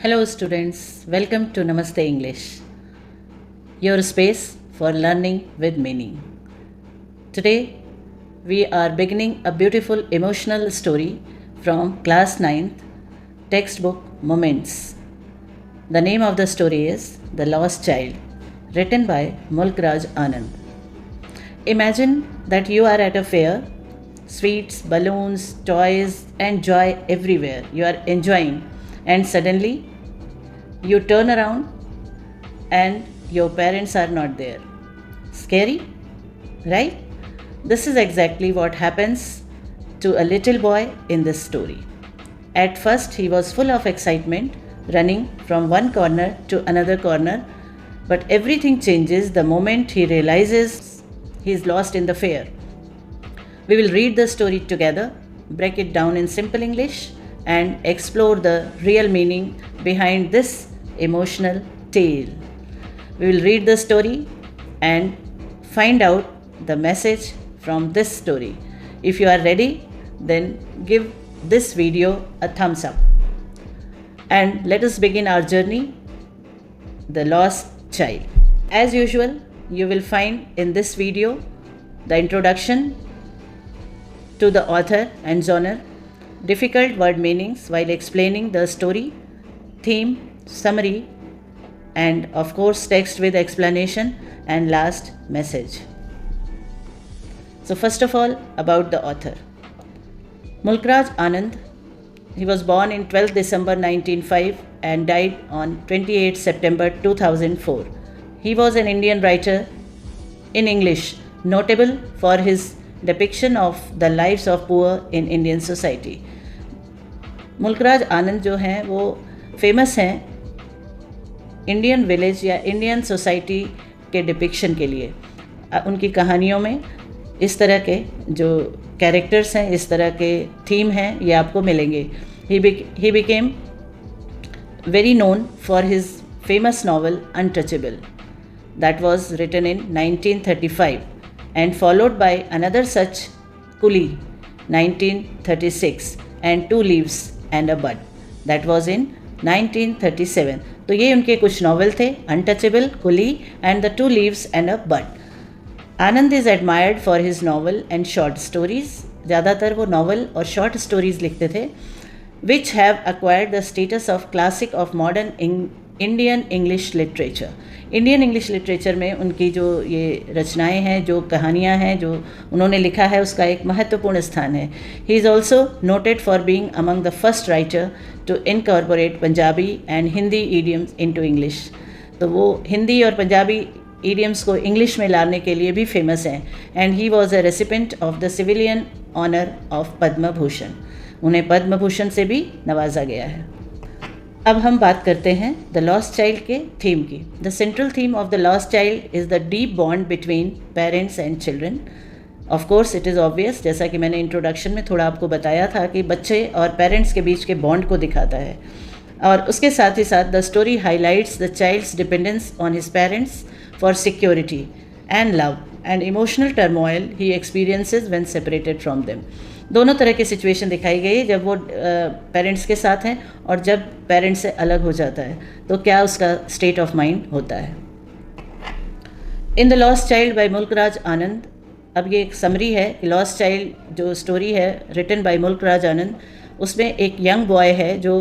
Hello, students. Welcome to Namaste English, your space for learning with meaning. Today, we are beginning a beautiful emotional story from class 9th textbook Moments. The name of the story is The Lost Child, written by Mulk Raj Anand. Imagine that you are at a fair, sweets, balloons, toys, and joy everywhere. You are enjoying, and suddenly you turn around and your parents are not there. Scary, right? This is exactly what happens to a little boy in this story. At first, he was full of excitement, running from one corner to another corner, but everything changes the moment he realizes he is lost in the fair. We will read the story together, break it down in simple English, and explore the real meaning behind this emotional tale. We will read the story and find out the message from this story. If you are ready, then give this video a thumbs up. And let us begin our journey, The Lost Child. As usual, you will find in this video the introduction to the author and genre, difficult word meanings while explaining the story, theme, summary, and of course text with explanation, and last message. So first of all, about the author. Mulk Raj Anand, he was born in 12th December 1905 and died on 28 September 2004. He was an Indian writer in English, notable for his depiction of the lives of poor in Indian society. मुल्क राज आनंद जो हैं वो famous हैं Indian village या Indian society के depiction के लिए. उनकी कहानियों में इस तरह के जो कैरेक्टर्स हैं, इस तरह के थीम हैं, ये आपको मिलेंगे. He became very known for his famous novel untouchable that was written in 1935 and followed by another such, Coolie, 1936, and Two Leaves and a Bud, that was in 1937. तो ये उनके कुछ नॉवल थे, untouchable, coolie and the two leaves and a bud. Anand is admired for his novel and short stories. ज़्यादातर वो novel और short stories लिखते थे, which have acquired the status of classic of modern Indian English literature. Indian English literature में उनकी जो ये रचनाएं हैं, जो कहानियां हैं, जो उन्होंने लिखा है, उसका एक महत्वपूर्ण स्थान है. He is also noted for being among the first writer to incorporate Punjabi and Hindi idioms into English. तो वो हिंदी और पंजाबी ईडियम्स को इंग्लिश में लाने के लिए भी फेमस हैं. And he was a recipient of the civilian honour of Padma Bhushan. उन्हें पद्म भूषण से भी नवाजा गया है. अब हम बात करते हैं द लॉस्ट चाइल्ड के थीम की. The central theme of the lost child is the deep bond between parents and children. Of course it is obvious, जैसा कि मैंने इंट्रोडक्शन में थोड़ा आपको बताया था कि बच्चे और पेरेंट्स के बीच के बॉन्ड को दिखाता है. और उसके साथ ही साथ the story highlights the child's dependence on his parents for security and love and emotional turmoil he experiences when separated from them. दोनों तरह की सिचुएशन दिखाई गई है, जब वो पेरेंट्स के साथ हैं और जब पेरेंट्स से अलग हो जाता है तो क्या उसका स्टेट ऑफ माइंड होता है. In the lost child by Mulk Raj Anand. अब ये एक समरी है कि लॉस्ट चाइल्ड जो स्टोरी है रिटन बाय मुल्क राज आनंद, उसमें एक यंग बॉय है जो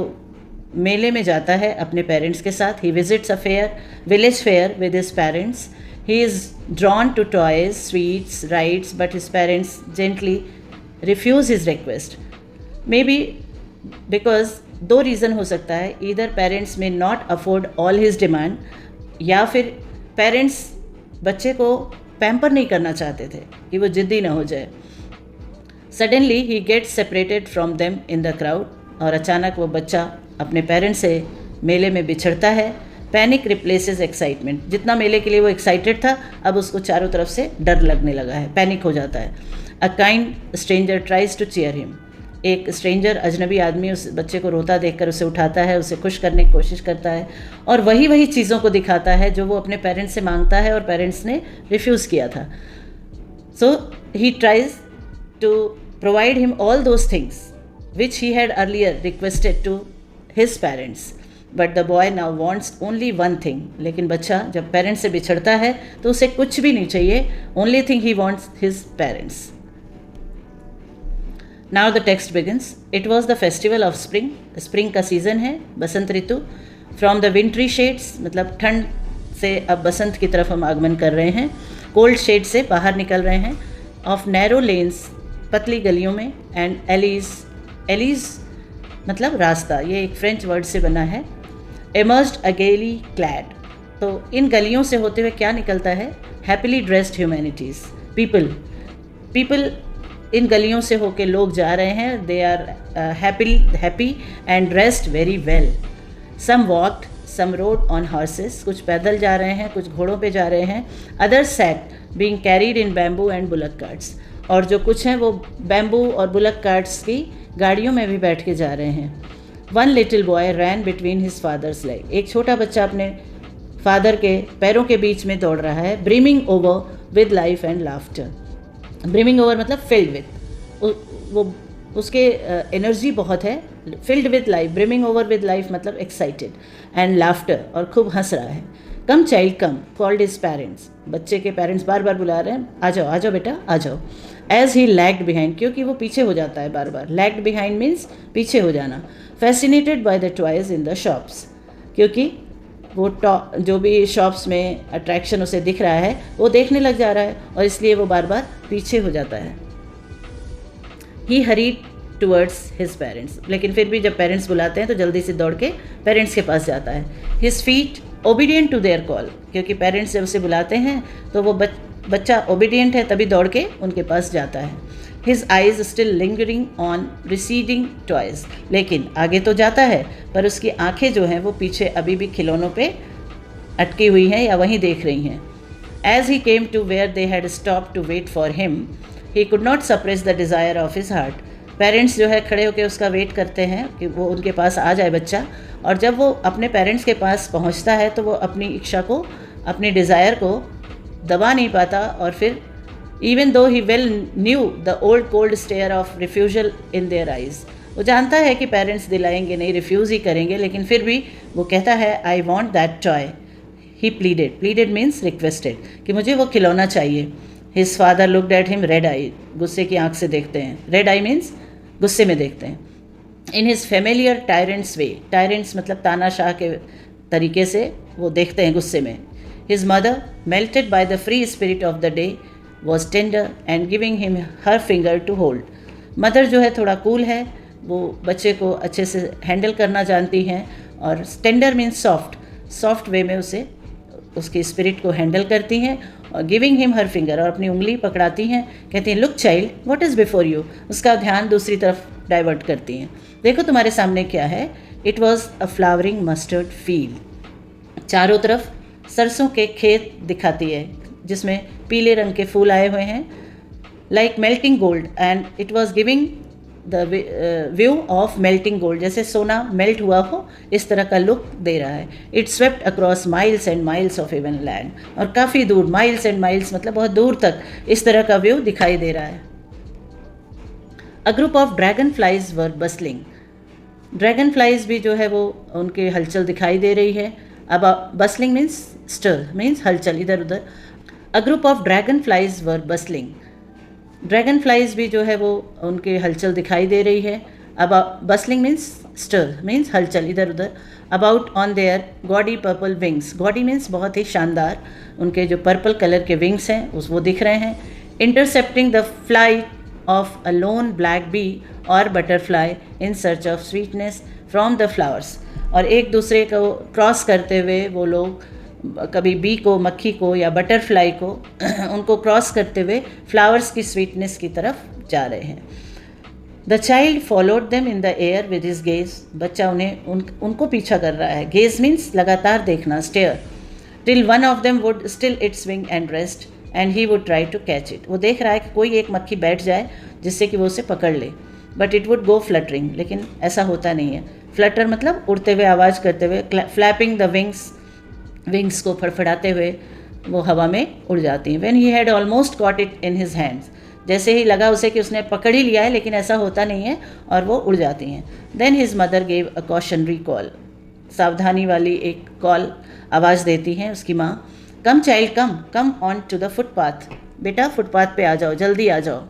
मेले में जाता है अपने पेरेंट्स के साथ. He visits a fair, village fair with his parents. He is drawn to toys, sweets, rides, but his parents gently refuse his request. Maybe because दो रीज़न हो सकता है. either parents may not afford all his demand, या फिर parents बच्चे को pamper नहीं करना चाहते थे कि वो जिद्दी ना हो जाए. Suddenly he gets separated from them in the crowd. और अचानक वो बच्चा अपने पेरेंट्स से मेले में बिछड़ता है. Panic replaces excitement. जितना मेले के लिए वो एक्साइटेड था, अब उसको चारों तरफ से डर लगने लगा है, पैनिक हो जाता है. A kind stranger tries to cheer him. एक स्ट्रेंजर, अजनबी आदमी उस बच्चे को रोता देखकर उसे उठाता है, उसे खुश करने की कोशिश करता है और वही चीज़ों को दिखाता है जो वो अपने पेरेंट्स से मांगता है और पेरेंट्स ने रिफ्यूज़ किया था. So he tries to provide him all those things which he had earlier requested to his parents. But the boy now wants only one thing, लेकिन बच्चा जब पेरेंट्स से बिछड़ता है तो उसे कुछ भी नहीं चाहिए, only thing he wants his parents. Now the text begins. It was the festival of spring. Spring का सीज़न है, बसंत ऋतु. फ्रॉम द विंट्री शेड्स, मतलब ठंड से अब बसंत की तरफ हम आगमन कर रहे हैं, कोल्ड शेड से बाहर निकल रहे हैं. ऑफ नैरो लेन्स, पतली गलियों में. एंड एलीज, एलीज मतलब रास्ता, ये एक फ्रेंच वर्ड से बना है. एमर्ज्ड अगेली क्लैड, तो इन गलियों से होते हुए क्या निकलता है? Happily dressed humanities, people in गलियों से होके लोग जा रहे हैं. They are happy and dressed very well. Some walked, some rode on horses, कुछ पैदल जा रहे हैं, कुछ घोड़ों पे जा रहे हैं. Other sat being carried in bamboo and bullock carts, और जो कुछ हैं वो बैम्बू और बुलक कार्ट्स की गाड़ियों में भी बैठ के जा रहे हैं. वन लिटिल बॉय रैन बिटवीन हिज फादर्स लेग, एक छोटा बच्चा अपने फादर के पैरों के बीच में दौड़ रहा है. Brimming over with life and laughter, brimming over मतलब फिल्ड विद, वो उसके एनर्जी बहुत है. Filled with life, brimming over with life मतलब एक्साइटेड, एंड लाफ्टर, और खूब हंस रहा है. Come child come, called his parents, बच्चे के पेरेंट्स बार बार बुला रहे हैं, आ जाओ आ जाओ बेटा आ जाओ. एज ही लैग्ड बिहाइंड, क्योंकि वो पीछे हो जाता है बार बार. लैग्ड बिहाइंड मीन्स पीछे हो जाना. Fascinated by the toys in the shops, क्योंकि वो जो भी शॉप्स में अट्रैक्शन उसे दिख रहा है वो देखने लग जा रहा है, और इसलिए वो बार बार पीछे हो जाता है. ही हरीड टूवर्ड्स हिज पेरेंट्स, लेकिन फिर भी जब पेरेंट्स बुलाते हैं तो जल्दी से दौड़ के पेरेंट्स के पास जाता है. His feet obedient to their call, क्योंकि पेरेंट्स जब उसे बुलाते हैं तो वो बच्चा ओबीडियंट है, तभी दौड़ के उनके पास जाता है. His eyes still lingering on receding toys, लेकिन आगे तो जाता है पर उसकी आंखें जो हैं वो पीछे अभी भी खिलौनों पे अटकी हुई हैं या वहीं देख रही हैं. As he came to where they had stop to wait for him, he could not suppress the desire of his heart. Parents जो है खड़े होकर उसका वेट करते हैं कि वो उनके पास आ जाए बच्चा, और जब वो अपने पेरेंट्स के पास पहुंचता है तो वो अपनी इच्छा को, अपनी डिज़ायर को दबा नहीं पाता. और फिर even though he well knew the old cold stare of refusal in their eyes, वो जानता है कि पेरेंट्स दिलाएंगे नहीं, रिफ्यूज़ ही करेंगे, लेकिन फिर भी वो कहता है I want that toy. He pleaded, pleaded means requested, कि मुझे वो खिलौना चाहिए. His father looked at him red eye, गुस्से की आंख से देखते हैं. रेड आई मीन्स गुस्से में देखते हैं. In his familiar tyrants way, tyrants मतलब तानाशाह के तरीके से वो देखते हैं गुस्से में. His mother melted by the free spirit of the day was tender and giving him her finger to hold. Mother जो है थोड़ा कूल है, वो बच्चे को अच्छे से हैंडल करना जानती हैं, और tender means soft, soft way में उसे उसकी स्पिरिट को हैंडल करती हैं. और गिविंग हिम हर फिंगर, और अपनी उंगली पकड़ाती हैं, कहती हैं look child what is before you, उसका ध्यान दूसरी तरफ डाइवर्ट करती हैं. देखो तुम्हारे सामने क्या है. It was a flowering mustard field, चारों तरफ सरसों के खेत दिखाती है जिसमें पीले रंग के फूल आए हुए हैं. Like melting gold, and it was giving the view of melting gold, जैसे सोना मेल्ट हुआ हो इस तरह का लुक दे रहा है. It swept across miles and miles of even land, और काफ़ी दूर, माइल्स एंड माइल्स मतलब बहुत दूर तक इस तरह का व्यू दिखाई दे रहा है. A group of dragon flies were bustling, dragon flies भी जो है वो उनकी हलचल दिखाई दे रही है. अब बसलिंग मीन्स स्टर, मीन्स हलचल इधर उधर. A group of dragon flies were bustling, dragon flies भी जो है वो उनकी हलचल दिखाई दे रही है. अब बसलिंग मीन्स स्टर, मीन्स हलचल इधर उधर. About on their gaudy purple wings, gaudy means बहुत ही शानदार, उनके जो पर्पल कलर के विंग्स हैं वो दिख रहे हैं. Intercepting the flight of a lone black bee or butterfly in search of sweetness from the flowers, और एक दूसरे को क्रॉस करते हुए वो लोग कभी बी को, मक्खी को या बटरफ्लाई को उनको क्रॉस करते हुए फ्लावर्स की स्वीटनेस की तरफ जा रहे हैं. The child followed them in the air with his gaze, बच्चा उन्हें उनको पीछा कर रहा है. गेज मीन्स लगातार देखना, stare. Till one of them would still its wing and rest and he would try to catch it, वो देख रहा है कि कोई एक मक्खी बैठ जाए जिससे कि वो उसे पकड़ ले. But it would go fluttering, लेकिन ऐसा होता नहीं है. फ्लटर मतलब उड़ते हुए, आवाज़ करते हुए. फ्लैपिंग द विंग्स को फड़फड़ाते हुए वो हवा में उड़ जाती हैं. When he had almost got it in his hands, जैसे ही लगा उसे कि उसने पकड़ ही लिया है, लेकिन ऐसा होता नहीं है और वो उड़ जाती हैं. Then his mother gave a cautionary call, सावधानी वाली एक कॉल आवाज़ देती हैं उसकी माँ, come child come, come on to the footpath, बेटा फुटपाथ पे आ जाओ, जल्दी आ जाओ।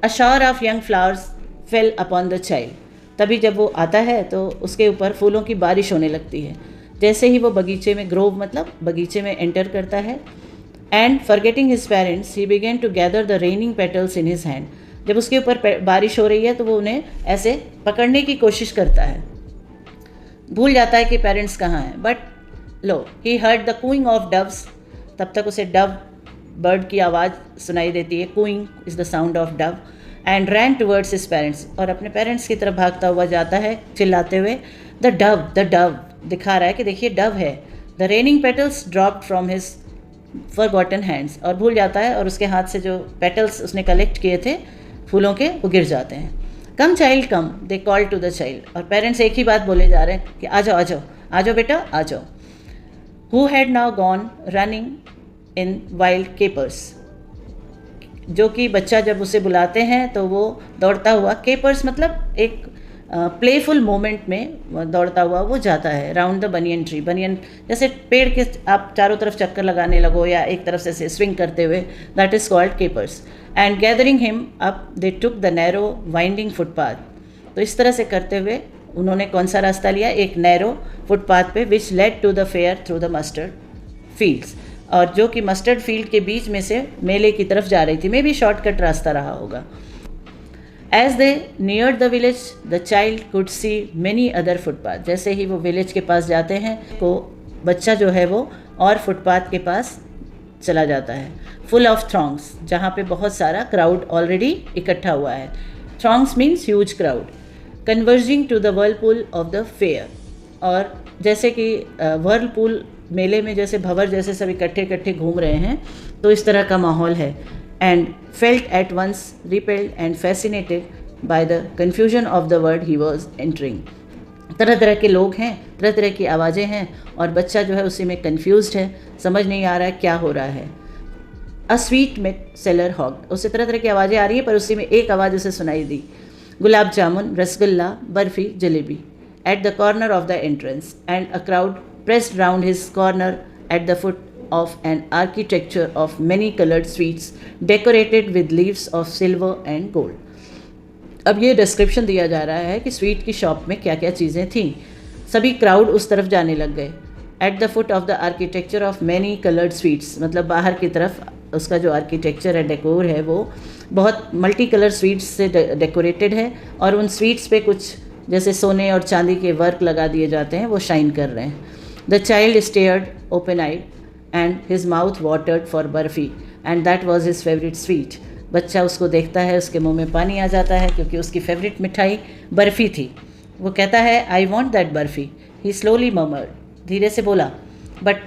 A shower of young flowers fell upon the child, तभी जब वो आता है तो उसके ऊपर फूलों की बारिश होने लगती है। जैसे ही वो बगीचे में, ग्रोव मतलब बगीचे में एंटर करता है, and forgetting his parents he began to gather the raining petals in his hand, जब उसके ऊपर बारिश हो रही है तो वो उन्हें ऐसे पकड़ने की कोशिश करता है, भूल जाता है कि पेरेंट्स कहाँ हैं। But lo he heard the cooing of doves, तब तक उसे डव बर्ड की आवाज़ सुनाई देती है, cooing is the sound of dove, and ran towards his parents, और अपने पेरेंट्स की तरफ भागता हुआ जाता है चिल्लाते हुए, द डव दिखा रहा है कि देखिए डव है। The raining petals dropped from his forgotten hands, और भूल जाता है और उसके हाथ से जो पेटल्स उसने कलेक्ट किए थे फूलों के वो गिर जाते हैं। Come child come, they call to the child, और पेरेंट्स एक ही बात बोले जा रहे हैं कि आ जाओ आ जाओ आ जाओ बेटा आ जाओ। Who had now gone running in wild keepers, जो कि बच्चा जब उसे बुलाते हैं तो वो दौड़ता हुआ, केपर्स मतलब एक प्लेफुल मोमेंट में दौड़ता हुआ वो जाता है राउंड द बनियन ट्री, बनियन जैसे पेड़ के आप चारों तरफ चक्कर लगाने लगो या एक तरफ से स्विंग करते हुए, that is called keepers. And gathering him up they took the narrow winding footpath, तो इस तरह से करते हुए उन्होंने कौन सा रास्ता लिया, एक नैरो फुटपाथ पे, which led to the fair through the mustard fields, और जो कि मस्टर्ड फील्ड के बीच में से मेले की तरफ जा रही थी, मे भी शॉर्टकट रास्ता रहा होगा। As they near the village the child could see many other footpath, जैसे ही वो विलेज के पास जाते हैं तो बच्चा जो है वो और फुटपाथ के पास चला जाता है। फुल ऑफ थ्रॉन्ग्स, जहाँ पे बहुत सारा क्राउड ऑलरेडी इकट्ठा हुआ है, throngs means huge crowd, converging to the whirlpool of the fair, और जैसे कि वर्लपूल मेले में जैसे भंवर जैसे सब इकट्ठे घूम रहे हैं, तो इस तरह का माहौल है। And felt at once repelled and fascinated by the confusion of the world he was entering, तरह तरह के लोग हैं, तरह तरह की आवाज़ें हैं, और बच्चा जो है उसी में कन्फ्यूज्ड है, समझ नहीं आ रहा है क्या हो रहा है। अ स्वीट मिट सेलर हॉग, उससे तरह तरह की आवाज़ें आ रही हैं पर उसी में एक आवाज़ उसे सुनाई दी, gulab jamun, rasgulla, barfi, jalebi, at the corner of the entrance, and a crowd pressed round his corner at the foot of an architecture of many colored sweets decorated with leaves of silver and gold. अब ये डिस्क्रिप्शन दिया जा रहा है कि sweet की shop में क्या क्या चीज़ें थीं। सभी क्राउड उस तरफ जाने लग गए। At the foot of the architecture of many coloured sweets, मतलब बाहर की तरफ उसका जो आर्किटेक्चर है, डेकोर है, वो बहुत मल्टी कलर स्वीट्स से डेकोरेटेड है, और उन स्वीट्स पे कुछ जैसे सोने और चांदी के वर्क लगा दिए जाते हैं, वो शाइन कर रहे हैं। The child stared open-eyed, and his mouth watered for barfi, and that was his favorite sweet. बच्चा उसको देखता है, उसके मुंह में पानी आ जाता है क्योंकि उसकी फेवरेट मिठाई बर्फ़ी थी। वो कहता है I want that barfi. He slowly murmured, धीरे से बोला, but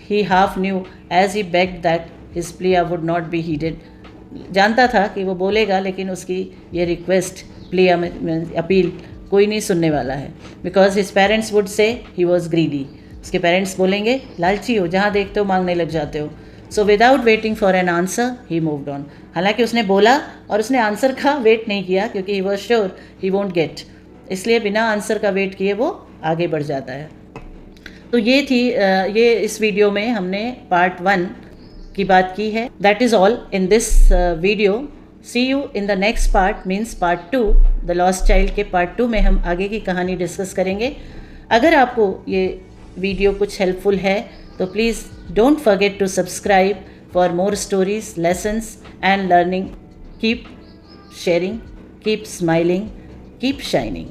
he half knew as he begged that his plea would not be heeded. जानता था कि वो बोलेगा लेकिन उसकी ये रिक्वेस्ट, प्ले में अपील कोई नहीं सुनने वाला है, because his parents would say he was greedy. उसके पेरेंट्स बोलेंगे लालची हो, जहाँ देखते हो मांगने लग जाते हो। So without waiting for an answer he moved on, हालांकि उसने बोला और उसने आंसर का वेट नहीं किया क्योंकि he was sure he won't get, इसलिए बिना आंसर का वेट किए वो आगे बढ़ जाता है। तो ये इस वीडियो में हमने पार्ट 1 की बात की है। That is all in this video. See you in the next part, means part 2, the lost child के पार्ट 2 में हम आगे की कहानी डिस्कस करेंगे। अगर आपको ये वीडियो कुछ हेल्पफुल है तो please don't forget to subscribe for more stories, lessons and learning. Keep sharing, keep smiling, keep shining.